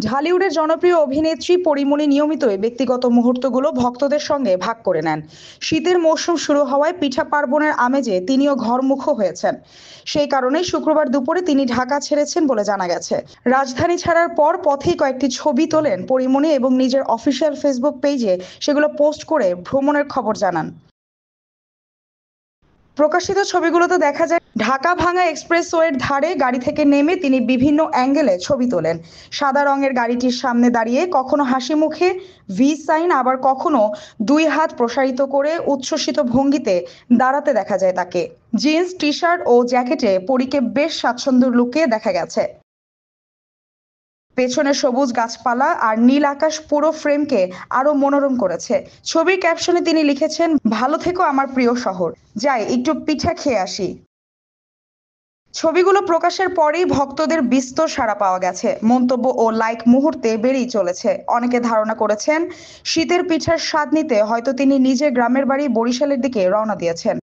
ঢালিউডের জনপ্রিয় অভিনেত্রী পরীমনি নিয়মিতই ব্যক্তিগত মুহূর্তগুলো ভক্তদের সঙ্গে ভাগ করে নেন। শীতের মৌসুম শুরু হওয়ায় পিঠা পার্বণের আমেজে তিনিও ঘরমুখো হয়েছেন। সেই কারণে শুক্রবার দুপুরে তিনি ঢাকা ছেড়েছেন বলে জানা গেছে। রাজধানী ছাড়ার পর পথেই কয়েকটি ছবি তোলেন পরীমনি এবং নিজের অফিসিয়াল ফেসবুক পেজে সেগুলো পোস্ট করে ভ্রমণের খবর জানান। প্রকাশিত ছবিগুলোতে দেখা যায় ঢাকা ভাঙা এক্সপ্রেসওয়ের ধারে গাড়ি থেকে নেমে তিনি বিভিন্ন অ্যাঙ্গেলে ছবি তোলেন। সাদা রঙের গাড়িটির সামনে দাঁড়িয়ে কখনো হাসি মুখে ভি সাইন, আবার কখনো দুই হাত প্রসারিত করে উচ্ছ্বসিত ভঙ্গিতে দাঁড়াতে দেখা যায় তাকে। জিন্স টি শার্ট ও জ্যাকেটে পরীকে বেশ স্বাচ্ছন্দ্য লুকে দেখা গেছে। পেছনে সবুজ গাছপালা আর নীল আকাশ পুরো ফ্রেমকে আরো মনোরম করেছে। ছবির ক্যাপশনে তিনি লিখেছেন, ভালো থেকো আমার প্রিয় শহর, যাই একটু পিঠা খেয়ে আসি। ছবিগুলো প্রকাশের পরেই ভক্তদের বিস্তর সাড়া পাওয়া গেছে। মন্তব্য ও লাইক মুহূর্তে বেড়েই চলেছে। অনেকে ধারণা করেছেন শীতের পিঠার স্বাদ নিতে হয়তো তিনি নিজের গ্রামের বাড়ি বরিশালের দিকে রওনা দিয়েছেন।